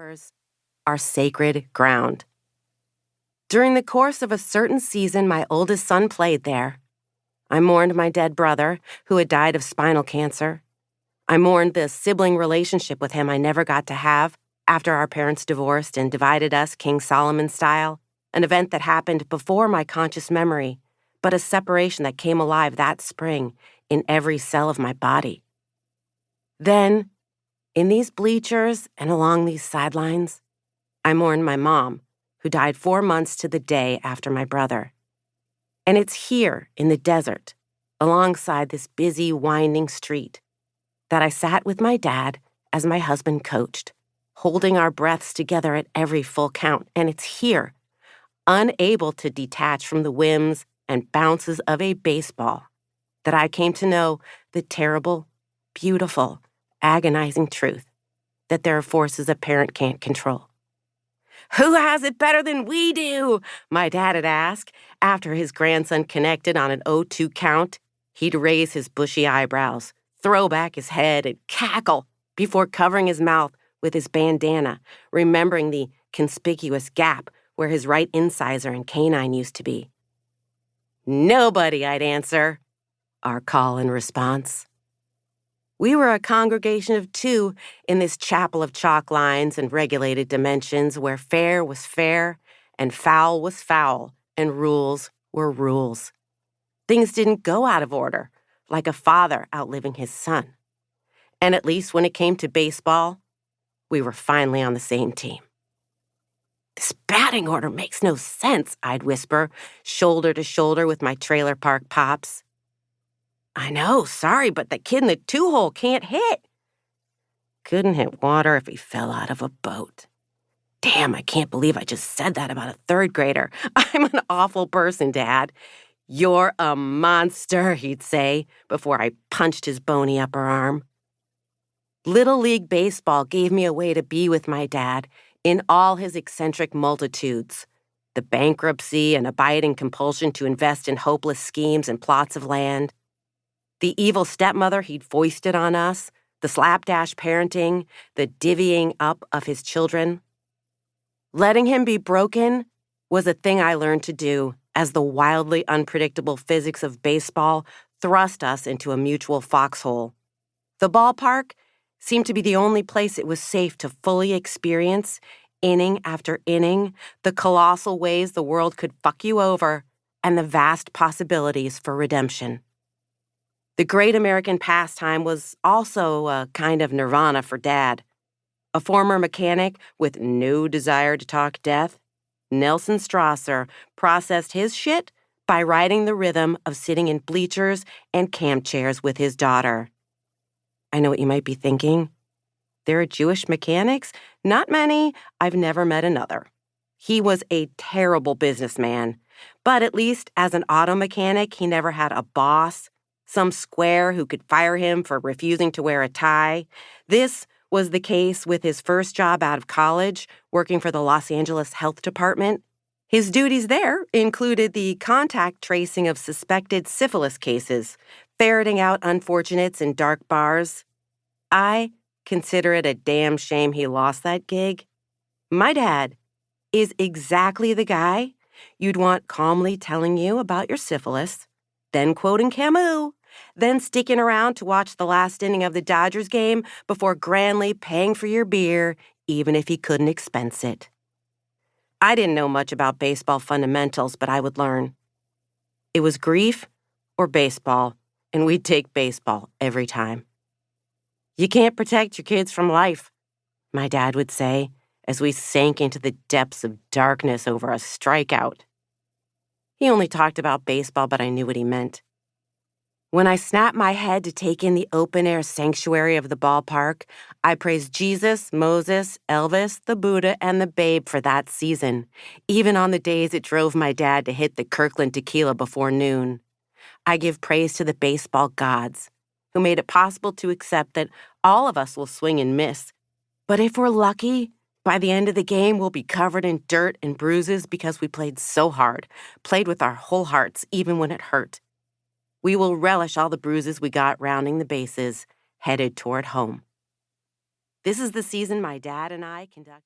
bleachers are sacred ground. During the course of a certain season, my oldest son played there. I mourned my dead brother, who had died of spinal cancer. I mourned the sibling relationship with him I never got to have after our parents divorced and divided us King Solomon style, an event that happened before my conscious memory, but a separation that came alive that spring in every cell of my body. Then, in these bleachers and along these sidelines, I mourned my mom, who died 4 months to the day after my brother. And it's here in the desert, alongside this busy, winding street, that I sat with my dad as my husband coached, holding our breaths together at every full count. And it's here, unable to detach from the whims and bounces of a baseball, that I came to know the terrible, beautiful, agonizing truth that there are forces a parent can't control. "Who has it better than we do?" my dad would ask. After his grandson connected on an 0-2 count, he'd raise his bushy eyebrows, throw back his head, and cackle before covering his mouth with his bandana, remembering the conspicuous gap where his right incisor and canine used to be. "Nobody," I'd answer, our call and response. We were a congregation of 2 in this chapel of chalk lines and regulated dimensions where fair was fair and foul was foul and rules were rules. Things didn't go out of order, like a father outliving his son. And at least when it came to baseball, we were finally on the same team. "This batting order makes no sense," I'd whisper, shoulder to shoulder with my trailer park pops. "I know, sorry, but the kid in the 2-hole can't hit." "Couldn't hit water if he fell out of a boat." "Damn, I can't believe I just said that about a 3rd grader. I'm an awful person, Dad." "You're a monster," he'd say before I punched his bony upper arm. Little League Baseball gave me a way to be with my dad in all his eccentric multitudes. The bankruptcy and abiding compulsion to invest in hopeless schemes and plots of land. The evil stepmother he'd foisted on us, the slapdash parenting, the divvying up of his children. Letting him be broken was a thing I learned to do as the wildly unpredictable physics of baseball thrust us into a mutual foxhole. The ballpark seemed to be the only place it was safe to fully experience, inning after inning, the colossal ways the world could fuck you over and the vast possibilities for redemption. The great American pastime was also a kind of nirvana for Dad. A former mechanic with no desire to talk death, Nelson Strasser processed his shit by riding the rhythm of sitting in bleachers and camp chairs with his daughter. I know what you might be thinking. There are Jewish mechanics? Not many. I've never met another. He was a terrible businessman, but at least as an auto mechanic, he never had a boss, some square who could fire him for refusing to wear a tie. This was the case with his first job out of college, working for the Los Angeles Health Department. His duties there included the contact tracing of suspected syphilis cases, ferreting out unfortunates in dark bars. I consider it a damn shame he lost that gig. My dad is exactly the guy you'd want calmly telling you about your syphilis, then quoting Camus, then sticking around to watch the last inning of the Dodgers game before grandly paying for your beer, even if he couldn't expense it. I didn't know much about baseball fundamentals, but I would learn. It was grief or baseball, and we'd take baseball every time. "You can't protect your kids from life," my dad would say as we sank into the depths of darkness over a strikeout. He only talked about baseball, but I knew what he meant. When I snapped my head to take in the open-air sanctuary of the ballpark, I praised Jesus, Moses, Elvis, the Buddha, and the Babe for that season, even on the days it drove my dad to hit the Kirkland tequila before noon. I give praise to the baseball gods, who made it possible to accept that all of us will swing and miss. But if we're lucky, by the end of the game, we'll be covered in dirt and bruises because we played so hard, played with our whole hearts, even when it hurt. We will relish all the bruises we got rounding the bases, headed toward home. This is the season my dad and I conduct.